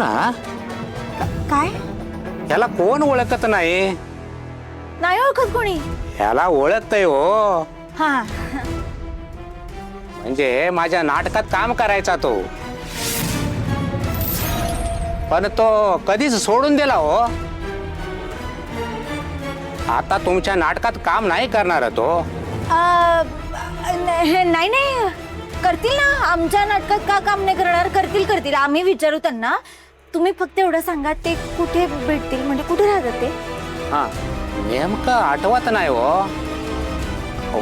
ना काय याला कोण ओळखत नाही? नाही ओळखत कोणी? याला ओळखतय हो. हा म्हणजे माझ्या नाटकात काम करायचा तो, पण तो कधीच सोडून दिला हो. आता तुमच्या नाटकात काम नाही करणार तो. नाही नाही करतील ना, आमच्या नाटकात का काम नाही करणार? करतील आम्ही विचारू त्यांना. तुम्ही फक्त एवढं सांगा ते कुठे भेटतील, म्हणजे कुठे राहतात ते? हा नेमकं आठवत नाही हो. हो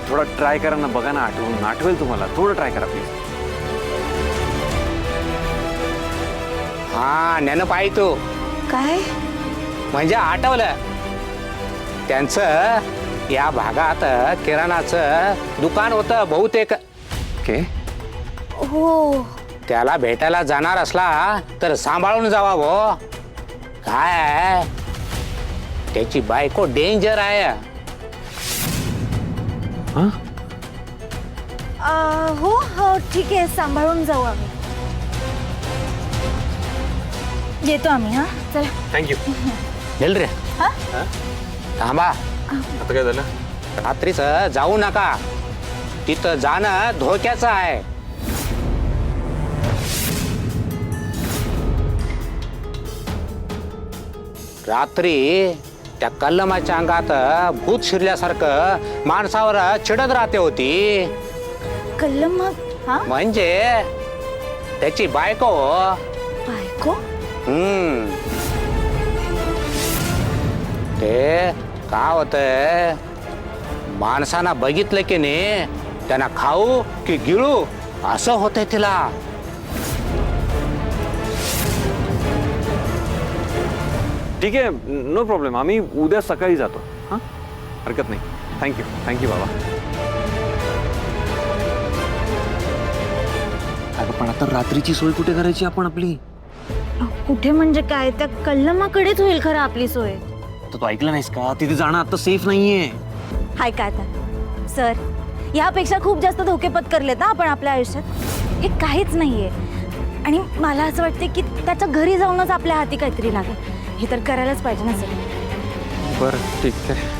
थोडा ट्राय करा ना, बघा ना आठवून आठवेल तुम्हाला. थोडं ट्राय करा प्लीज. हा नेनप आहे तू. काय म्हणजे आठवलं. त्यांचं या भागात किराणाचं दुकान होतं बहुतेक. ओके. हो त्याला भेटायला जाणार असला तर सांभाळून जावा हो. काय त्याची बायको डेंजर आहे. हो हो ठीक आहे, सांभाळून जाऊ आम्ही. येतो आम्ही. हा चला. थँक्यू. चल रे. हा थांबा. आता काय झालं? रात्रीच जाऊ नका. तिथं जाणं धोक्याचं आहे. रात्री त्या कल्लमाच्या अंगात भूत शिरल्यासारखं माणसावर चिडत राहते होती. कल्लम मग? हा म्हणजे त्याची बायको. बायको? ते का होतंय, माणसांना बघितलं की नाही त्यांना खाऊ की गिळू असं होतंय तिला. ठीक आहे, नो प्रॉब्लेम. आम्ही उद्या सकाळी जातो. हां हरकत नाही. थँक्यू बाबा. अगं पण आता रात्रीची सोय कुठे करायची आपण आपली? कुठे म्हणजे काय? त्या कल्लमाकडेच होईल खरं आपली सोय. तर तू ऐकलं नाहीस का? तिथे जाणं आता सेफ नाहीये. हाय काय आता सर, यापेक्षा खूप जास्त धोके पत्करलेत ना आपण आपल्या आयुष्यात. हे काहीच नाहीये. आणि मला असं वाटतं की त्याच्या घरी जाऊनच आपल्या हाती काहीतरी लागेल. हे तर करायलाच पाहिजे ना सर. बरं ठीक आहे.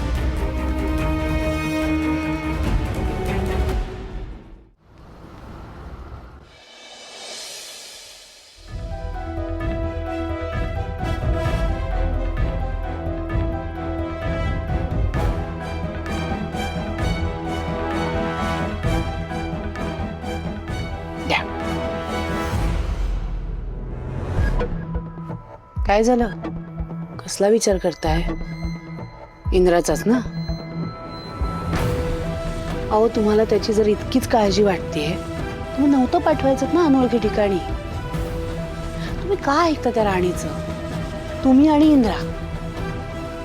काय झालं? कसला विचार करताय? इंद्राचाच ना? अहो तुम्हाला त्याची जर इतकीच काळजी वाटतेय, तुम्ही नव्हतं पाठवायचं ना अनोळखी ठिकाणी. तुम्ही का ऐकता त्या राणीचं? तुम्ही आणि इंद्रा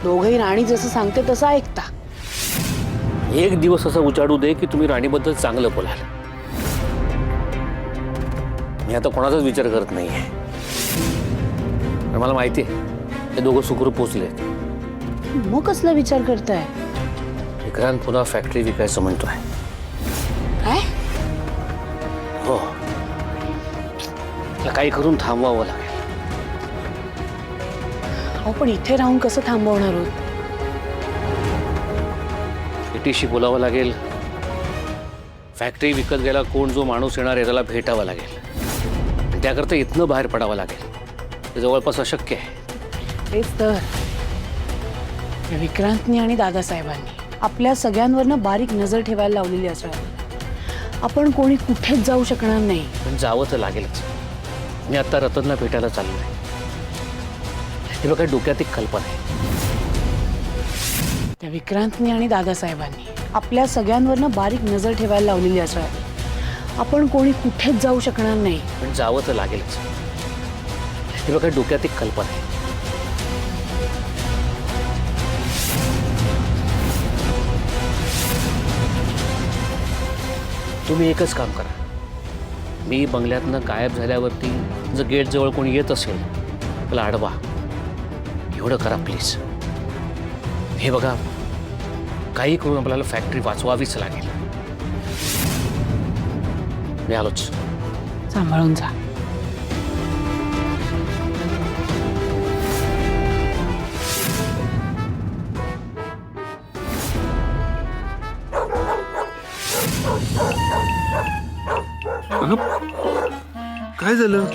दोघंही राणी जसं सांगते तसं ऐकता. एक दिवस असं उजाडू दे की तुम्ही राणीबद्दल चांगलं बोलाल. मी आता कोणाचाच विचार करत नाहीये. मला माहिती आहे ते दोघं सुखरूप पोचलेत. मग कसला विचार करताय? विक्रांत पुन्हा फॅक्टरी विकायचं म्हणतोय. काय? हो, त्याला काही करून थांबवावं लागेल. अहो पण इथे राहून कसं थांबवणार आहोत? किटीशी बोलावं लागेल. फॅक्टरी विकत गेला कोण जो माणूस येणार आहे त्याला भेटावं लागेल. त्याकरता इथनं बाहेर पडावं लागेल. ते जवळपास अशक्य आहे. तेच तर. या विक्रांतनी आणि दादासाहेबांनी आपल्या सगळ्यांवरनं बारीक नजर ठेवायला लावलेली असणार. आपण कोणी कुठेच जाऊ शकणार नाही. पण जावं तर लागेलच. मी आता रतनला भेटायला चाललो आहे. हे बघा डोक्यात एक कल्पना आहे. त्या विक्रांतनी आणि दादासाहेबांनी आपल्या सगळ्यांवरनं बारीक नजर ठेवायला लावलेली असणार. आपण कोणी कुठेच जाऊ शकणार नाही. पण जावं तर लागेलच. हे बघा डोक्यात एक कल्पना आहे. तुम्ही एकच काम करा. मी बंगल्यातनं गायब झाल्यावरती जर गेट जवळ कोणी येत असेल त्याला अडवा. एवढं करा प्लीज. हे बघा काही करून आपल्याला फॅक्टरी वाचवावीच लागेल. मी आलोच. सांभाळून जा. काय झालं?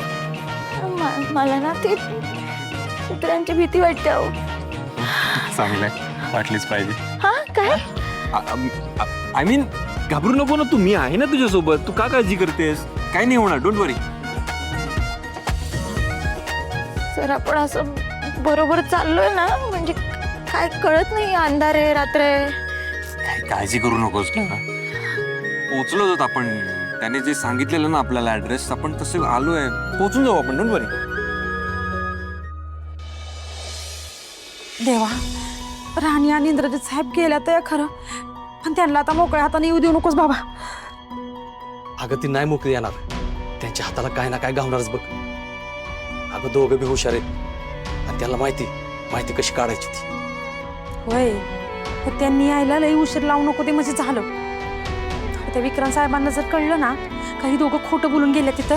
मला ना ते कुत्र्यांची भीती वाटते अहो. चांगलंय, वाटलीच पाहिजे. हा काय आय मीन घाबरू नको ना, तू मी आहे ना तुझ्यासोबत. तू का काळजी करतेस? काय नाही होणार, डोंट वरी. सर आपण असं बरोबर चाललोय ना, म्हणजे काय कळत नाही, अंधार आहे, रात्र आहे. काळजी करू नकोस ना, पोचलो होत आपण. त्याने जे सांगितलेलं ना आपल्याला ऍड्रेस, आपण तसे आलोय, पोचून जाऊ आपण, डोंट वरी. देवा, राणी आणि इंद्रजित साहेब गेल्या तर खरं, पण त्यांना आता मोकळ्या हाताने येऊ देऊ नकोस बाबा. अगं ती नाही मोकळी येणार, त्यांच्या हाताला काय ना काय घावणारच बघ. अगं दोघं बी हुशार आहेत आणि त्यांना माहिती कशी काढायची ती. होय, तर त्यांनी यायला लई उशीर लावू नको ते म्हणजे झालं. त्या विक्रांत साहेबांना जर कळलं ना काही दोघं खोटं बोलून गेले तिथं,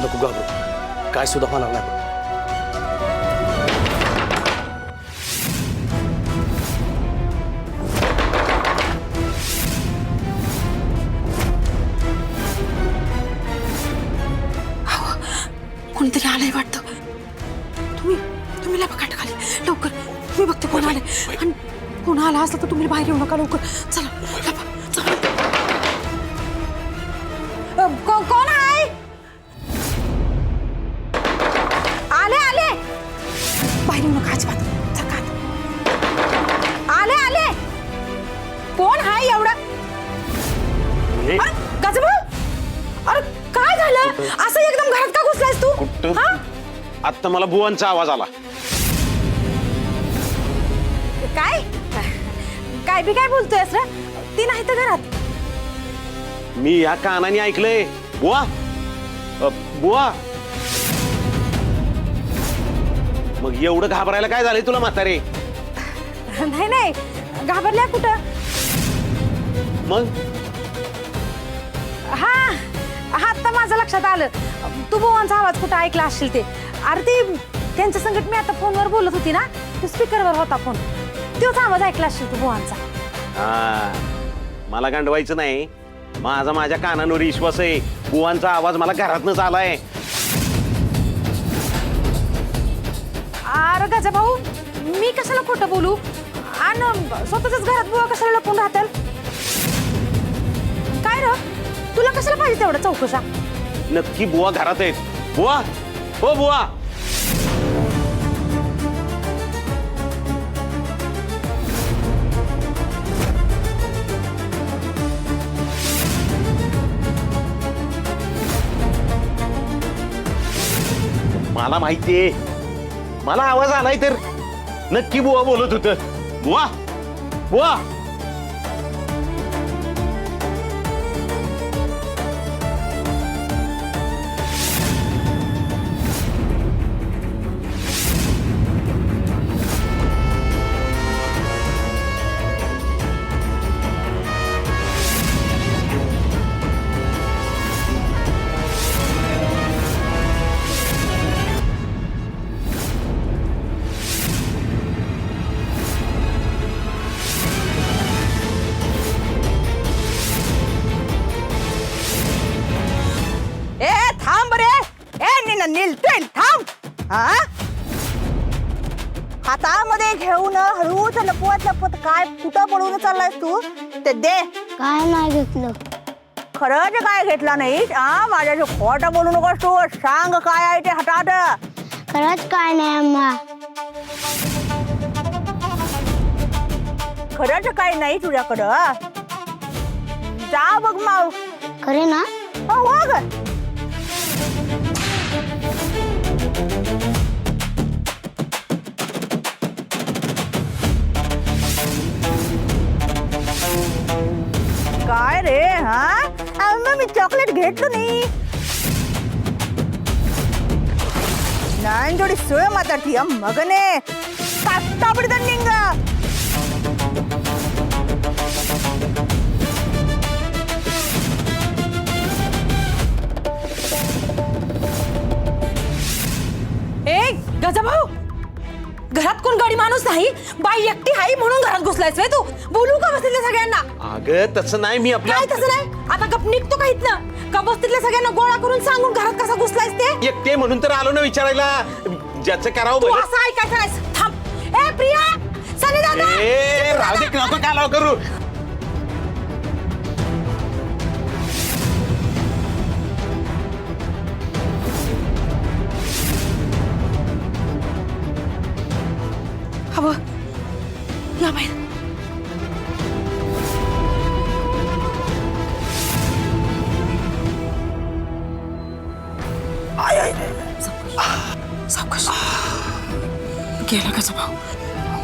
नको घाबरू, काय सुद्धा होणार नाही बघ. कोणतरी आलंय वाटतं. तुम्ही लपा काट खाली लवकर. मी बघते कोण आले, आणि कोण आला असलं तर तुम्ही बाहेर येऊ नका लवकर. चला लपा, चला. कोण आहे? आले बाहेर येऊ नका अजिबात. चल का आले. कोण आहे एवढं? गजबा, अरे काय झालं? असं एकदम घरात का घुसलायस तू? कुठं? हा? आत्ता मला बुवांचा आवाज आला. काय बी काय बोलतोयस रे? ती नाही तर घरात. मी या कानाने ऐकलंय. बुवा, बुवा. मग एवढं घाबरायला काय झालंय तुला म्हातारे? नाही घाबरल्या कुठं? मग हा आता माझं लक्षात आलं. तू बुवांचा आवाज कुठं ऐकला असशील ते. अरे ती त्यांच्या संगत मी आता फोनवर बोलत होती ना, तो स्पीकरवर होता फोन, तोच आवाज ऐकला असशील तू बुवांचा. हा, मला गांडवायचं नाही. माझ्या कानांवर विश्वास आहे. बुवांचा आवाज मला घरातनच आलाय. अरे गजा भाऊ, मी कशाला खोटं बोलू? आणि स्वतःच्याच घरात बुवा कशाला लपून राहतील? काय र, तुला कशाला पाहिजे तेवढं चौकशा? नक्की बुवा घरात आहेत. बुवा, हो बुवा. मला माहितीये, मला आवाज आलाय तर नक्की बुवा बोलत होत. बुवा, बुवा. ए थांब रे. निलतोय थांब. हा, हातामध्ये घेऊन हळूच लपवत काय कुठं पळून चाललायस तू? ते दे. काय नाही घेतलं. खरंच काय घेतला नाही? हा, माझ्याशी खोटं बोलू नकोस तू. सांग काय आहे ते हातात. खरंच काय नाही अम्मा. खरंच काय नाही तुझ्याकडं? जा बघ माव. खरे ना? हो ग. काय रे? हा, मग मी चॉकलेट घेतलं नाही जोडी सोय माताठी मगने कास्ता पडित निंग. ए गजा भाऊ, घरात कोण गाडी माणूस नाही? नाही, बाई एकटी हाई म्हणून घरात घुसलायस वे तू. बोलू का बसलेल्या सगळ्यांना? अगं तसं नाही, मी आपल्या काय तसं नाही? आता गप निघतो का इथनं? का बसतीतल्या सगळ्यांना गोळा करून सांगून घरात कसा घुसलायस ते? एकटे म्हणून तर आलो ना विचारायला. ज्याचं करावं तू भलं. असं ऐकायचं नाहीस. थांब. ए प्रिया, सनी दादा. ए राहू दे, नको कालाव करू. हवं या बाई. सावकाश गेला का भाऊ?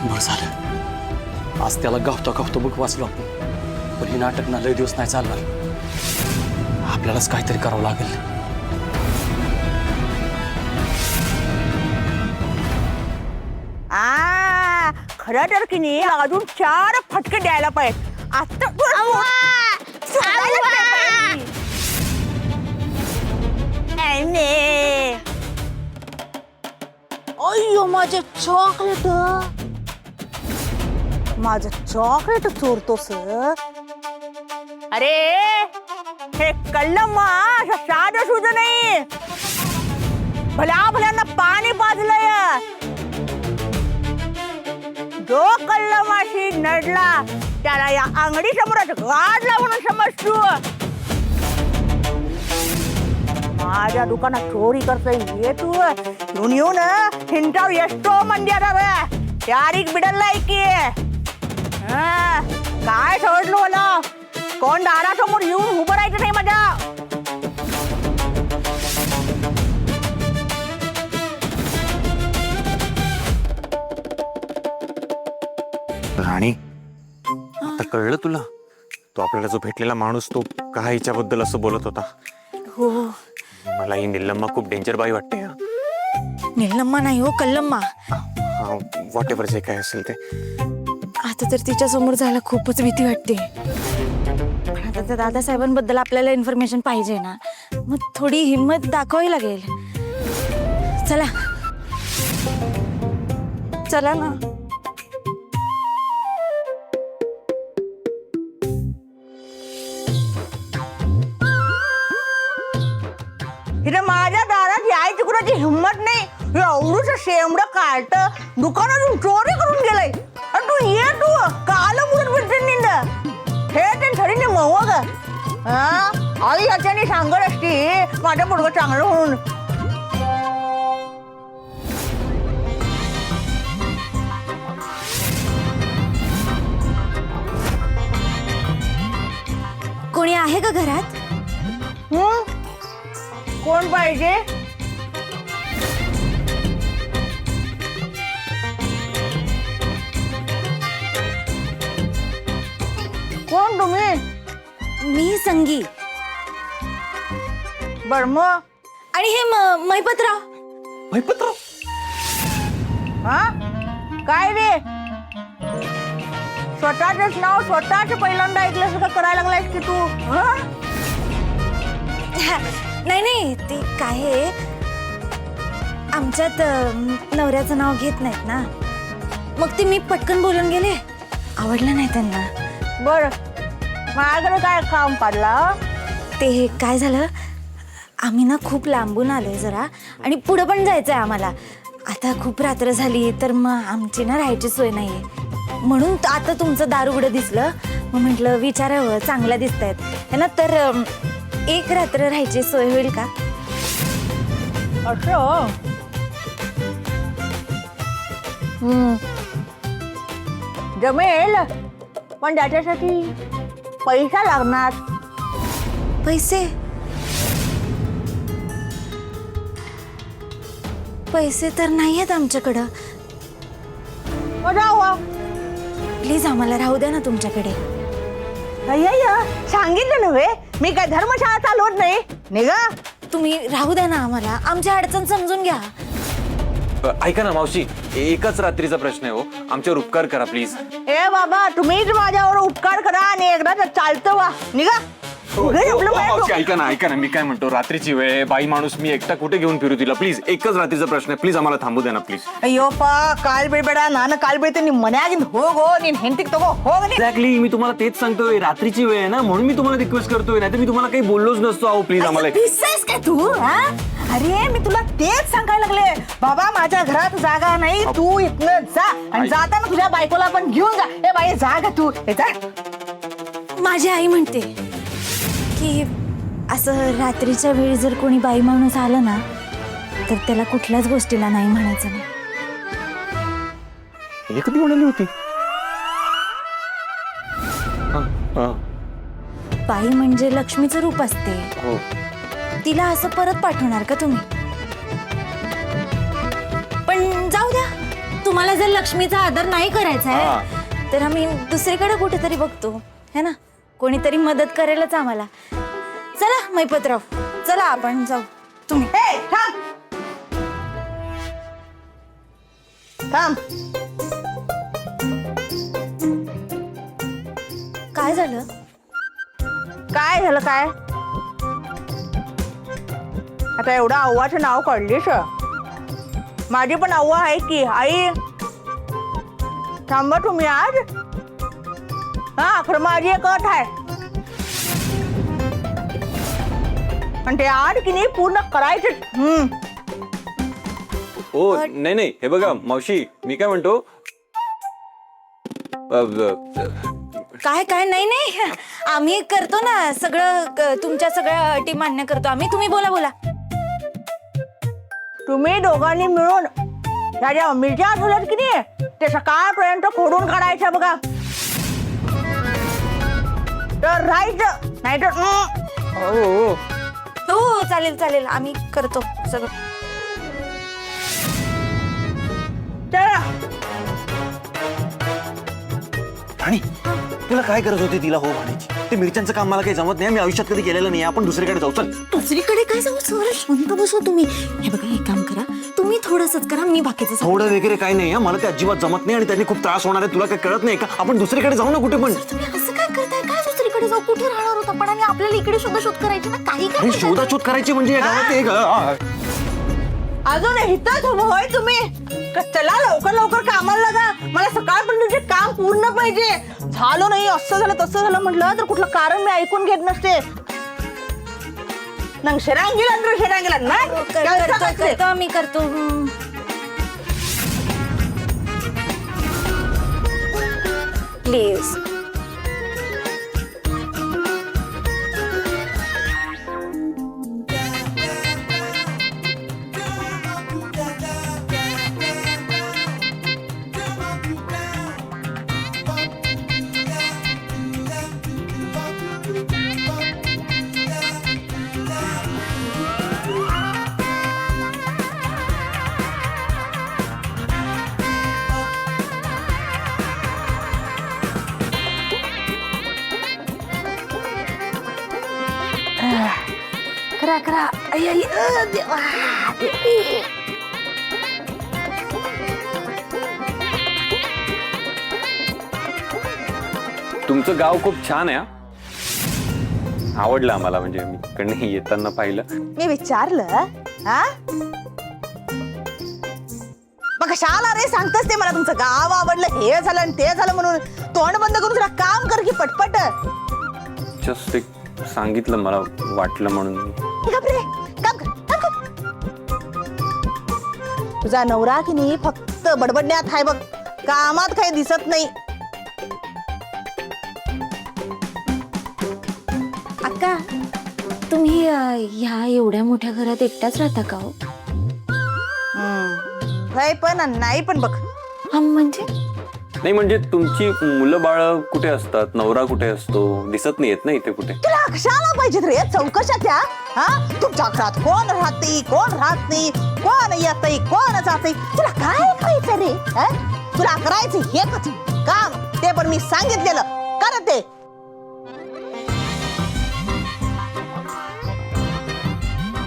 बरं झालं, आज त्याला गावतो बघ वाचलो आपण. पण हे नाटक ना लय दिवस नाही चालणार. आपल्यालाच काहीतरी करावं लागेल. खरं तर की नाही अजून 4 फटके द्यायला पाहिजे. आता अय्यो माझे चॉकलेट, माझं चॉकलेट चोरतोस. अरे हे कल्लम्मा असं साधं सुद्धा नाही, भल्यांना पाणी पाजलंय. जो कल्लमाशी नडला त्याला या अंगडी समोरच गाडला म्हणून समजतो. माझ्या दुकानात चोरी करता येतो येऊन येऊन हिंटाव एष्टो मंदी आता यारीक बिडललाय की. काय समजलो मला, कोण दारासमोर येऊन उभं राहायचं नाही माझ्या. राणी, आता कळलं तुला? तो आपल्याला जो भेटलेला माणूस तो काय हिच्याबद्दल असं बोलत होता? हो, मला ही निलम्मा खूप डेंजर बाई वाटते. निलम्मा नाही हो, कल्लम्मा. व्हॉट एव्हर जे काय असेल ते. आता तर तिच्या समोर जायला खूपच भीती वाटते. पण आता त्या दादासाहेबांबद्दल आपल्याला इन्फॉर्मेशन पाहिजे ना, मग थोडी हिंमत दाखवावी लागेल. चला चला ना. हिने माझ्या दारात यायची कुणाची हिंमत नाही. हे अवरूच शेंबड काढत दुकानातून चोरी करून गेलाय. आणि तू ये तू काल मुडत भेटते निंद हे ते ठरीने मव ग. आई याच्याने सांगत असती माझं मुलगा चांगलं होऊन. कोणी आहे का घरात? कोण पाहिजे? कोण तुम्ही? मी संगी. बर्म आणि हे महिपतराव. महिपतराव हा काय रे? स्वतःच नाव स्वतःच पहिल्यांदा ऐकलंस का करायला लागलायस की तू? नाही नाही, ते काय आहे, आमच्यात नवऱ्याचं नाव घेत नाहीत ना, मग ते मी पटकन बोलून गेले. आवडलं नाही त्यांना. बर, माझ्याकडे काय काम काढला? ते काय झालं, आम्ही ना खूप लांबून आलोय जरा, आणि पुढं पण जायचंय आम्हाला. आता खूप रात्र झाली तर मग आमची ना राहायची सोय नाहीये, म्हणून आता तुमचं दार उघडं दिसलं. मग म्हटलं विचारावं, चांगल्या दिसतायत है ना, तर 1 रात्र राहायची सोय होईल का? असं जमेल, पण त्याच्यासाठी पैसा लागणार. पैसे? पैसे तर नाही आहेत आमच्याकडं. प्लीज आम्हाला राहू द्या ना तुमच्याकडे. सांगितलं नव्हे, मी काय धर्मशाळा चालवत नाही. निघा, तुम्ही राहू द्या ना आम्हाला, आमच्या अडचण समजून घ्या. ऐका ना मावशी, एकच रात्रीचा प्रश्न आहे हो, आमच्यावर उपकार करा प्लीज. ए बाबा, तुम्हीच माझ्यावर उपकार करा आणि एकदा चालतं वा. निघा. उगाच आपलं बाहेर मावशी, ऐका ना मी काय म्हणतो, रात्रीची वेळ आहे, बाई माणूस, मी एकटा कुठे घेऊन फिरू तिला? प्लीज, एकच रात्रीचा प्रश्न आहे, प्लीज आम्हाला थांबू द्या ना प्लीज. ಅಯ್ಯೋಪ್ಪ ಕಾಲ್ ಬೀಳ್ಬೇಡ ನಾನು ಕಾಲ್ ಬೀಳ್ತೀನಿ ನೀನ್ ಮನ್ಯಾಗಿಂದ ಹೋಗೋ ನೀನ್ ಹೆಂಡತಿಗೆ ತಗೋ ಹೋಗನಿ एक्झॅक्टली, मी तुम्हाला तेच सांगतोय, रात्रीची वेळ आहे ना, म्हणून मी तुम्हाला रिक्वेस्ट करतोय, नाही तर मी तुम्हाला काही बोललोच नसतो. अहो प्लीज आम्हाला पिसेस काय तू हा अरे मी तुला तेच सांगायला लागले बाबा माझ्या घरात जागा नाही तू इथनं जा आणि जाताना तुझ्या बायकोला पण घेऊन जा ए बाई जा ग तू ए जा माझी आई म्हणते की असं रात्रीच्या वेळी जर कोणी बाई माणूस आलं ना तर त्याला कुठल्याच गोष्टीला नाही म्हणायचं नाही. हे कधी म्हणाली होती? बाई म्हणजे लक्ष्मीचं रूप असते. हो. तिला असं परत पाठवणार का तुम्ही? पण जाऊ द्या, तुम्हाला जर लक्ष्मीचा आदर नाही करायचा आहे तर आम्ही दुसरीकडे कुठेतरी बघतो है ना, कोणीतरी मदत करेलच आम्हाला. चला मैपतराव, चला आपण जाऊ. तुम्ही ए थांब थांब काय झालं? काय झालं काय आता एवढं आव्वाचं नाव काढलीस माझी पण आव्वा आहे की आई थांबा तुम्ही आज हा खरं माझी एक अट आहे पण ते आज की नाही पूर्ण करायचं. हो नाही, हे बघा मावशी, मी काय म्हणतो, काय काय नाही नाही, आम्ही करतो ना सगळं, तुमच्या सगळ्या अटी मान्य करतो आम्ही. तुम्ही बोला. तुम्ही दोघांनी मिळून ह्या ज्या मिरच्या ठेवल्यात की नाही ते सकाळपर्यंत खोडून काढायच्या बघा तर राहायचं नाही तर हो चालेल आम्ही करतो सगळं. चला आणि तुला काय गरज होती तिला हो म्हणायची? ते मिरच्यांचं काम मला काही जमत नाही, मी आयुष्यात कधी केलेलं नाही. आपण दुसरीकडे जाऊ, चल. दुसरीकडे काय जाऊ सर, शांत बसो तुम्ही. हे बघा एक काम करा, तुम्ही थोडंसंच करा, मी बाकीचं सगळं. थोडं वगैरे काय नाही, मला ते अजिबात जमत नाही आणि त्यांनी खूप त्रास होणार आहे. तुला काय कळत नाही का? आपण दुसरीकडे जाऊ ना कुठे पण. तुम्ही असं काय करताय? काय दुसरीकडे जाऊ? कुठे राहणार होता पण? आणि आपल्याला इकडे शोध करायची ना, काही काय अरे शोधाशोध करायची म्हणजे या गावात एक अजून इथंच होय तुम्ही चला लवकर कामाला लागा. मला सकाळपर्यंत तुझे काम पूर्ण पाहिजे. झालं नाही असं झालं तसं झालं म्हटलं तर कुठलं कारण मी ऐकून घेत नसते. नंग शेरांगीला ना करतो आम्ही करतो. प्लीज करा आई देवा. तुमचं गाव खूप छान आहे. आवडलं आम्हाला, म्हणजे मी इकडनं येताना पाहिलं. मी विचारलं हा मग कशाला रे सांगतस ते मला तुमचं गाव आवडलं हे झालं आणि ते झालं म्हणून. तोंड बंद करून तुला काम कर की पटपट. जस्ट एक सांगितलं, मला वाटलं म्हणून. तुझा नवरा की नाही फक्त बडबडण्यात आहे बघ, कामात काही दिसत नाही. अक्का तुम्ही ह्या एवढ्या मोठ्या घरात एकटाच राहता का हो? नाही पण नाही पण बघ. म्हणजे नाही म्हणजे तुमची मुलं बाळ कुठे असतात, नवरा कुठे असतो, दिसत नाही येत ना इथे कुठे. तुला कशाला पाहिजेत रे चौकशा त्या? हा तुमच्या घरात कोण राहते कोण राहत नाही, कोण येतय कोण जातय, तुला काय करायचं रे? तुला करायचं हे काम ते पण मी सांगितलेलं करत ते.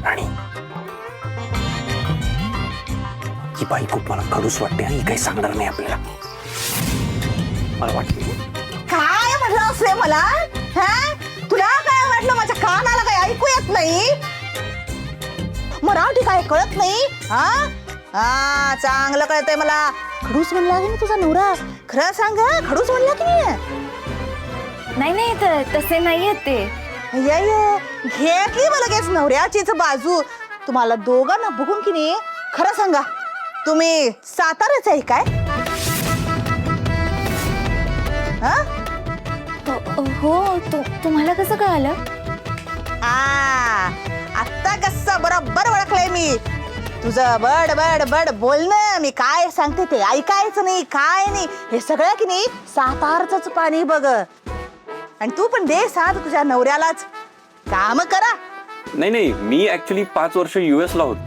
आणि ही बाई खूप मला कडूस वाटते. ही काही सांगणार नाही आपल्याला, मला वाटते. काय म्हटलं असं मला? तुला काय वाटलं नाही? मराठी काय कळत नाही? हा हा चांगलं कळतंय मला. खडूस म्हणला की नाही तुझा नवरा? खरं सांग खडूस म्हणला की नाही? नाही तसे नाहीये ते. घेतली मला लगेच नवऱ्याचीच बाजू. तुम्हाला दोघांना बघून की नाही खरं सांगा, तुम्ही साताराच आहे काय? हा? हो तुम्हाला कसं कळालं? आता कसं बरोबर ओळखलंय मी तुझं बड बड बड बोलणं. मी काय सांगते ते ऐकायचं नाही, काय नाही. हे सगळं की नाही सातारच पाणी बघ. आणि तू पण दे साथ तुझ्या नवऱ्यालाच. काम करा. नाही मी ऍक्च्युली 5 वर्ष US ला होतो.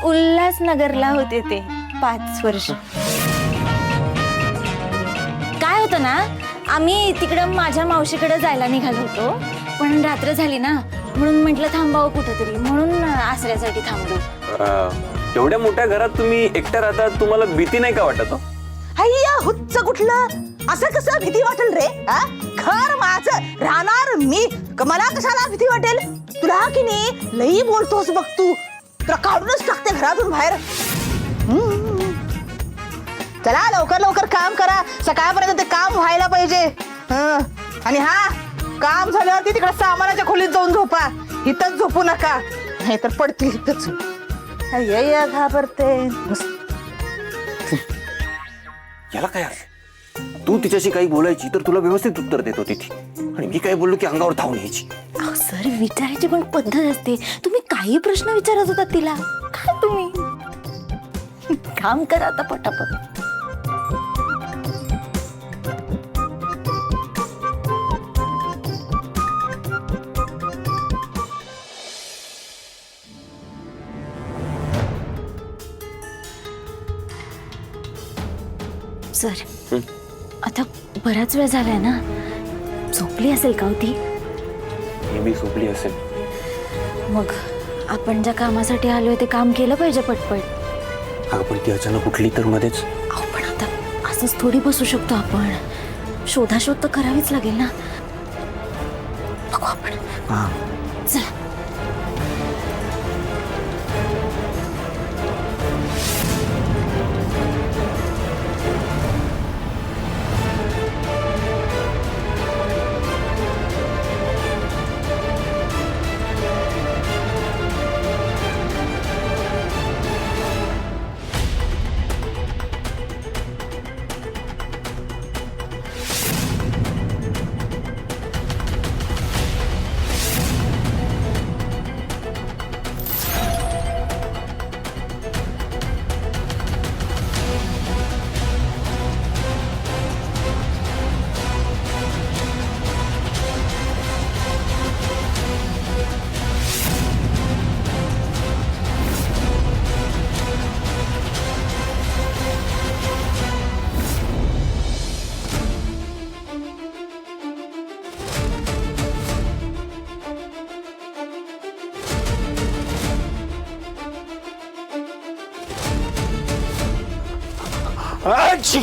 उल्हासनगरला होते ते 5 वर्ष. काय होतं ना, आम्ही तिकडं माझ्या मावशीकडे जायला निघालो होतो, पण रात्र झाली ना म्हणून म्हटलं थांबावं कुठंतरी, म्हणून आसऱ्यासाठी थांबलो. एवढ्या मोठ्या घरात तुम्ही एकट्या राहता, तुम्हाला भीती नाही का वाटत? हैया हुच्च कुठलं? असं कसं भीती वाटेल रे? घर माझं, राहणार मी, मला कशाला भीती वाटेल? तुला की नाही लई बोलतोस बघ तू. तुला काढूनच टाकते घरातून बाहेर. चला लवकर लवकर काम करा, सकाळपर्यंत ते काम व्हायला पाहिजे. आणि हा काम झाल्यावरती तिकडे सामानाच्या खोलीत जाऊन झोपा. इथंच झोपू नका, नाहीतर पडतील इथंच. घाबरते. याला काय अर्थ? तू तिच्याशी काही बोलायची तर तुला व्यवस्थित उत्तर देत होती ती, आणि मी काय बोललो की अंगावर धावून यायची. सर विचारायची पण पद्धत असते. तुम्ही काही प्रश्न विचारत होता तिला. काय तुम्ही काम करा आता पटापट. सर आता बराच वेळ झालाय ना, झोपली असेल का होती? मी झोपली असेल. मग आपण ज्या कामासाठी आलोय ते काम केलं पाहिजे पटपट. अगं पण ती अचानक उठली तर मध्येच. अहो पण आता असंच थोडी बसू शकतो आपण. शोधाशोध तर करावीच लागेल ना. बघू आपण. चला. आजी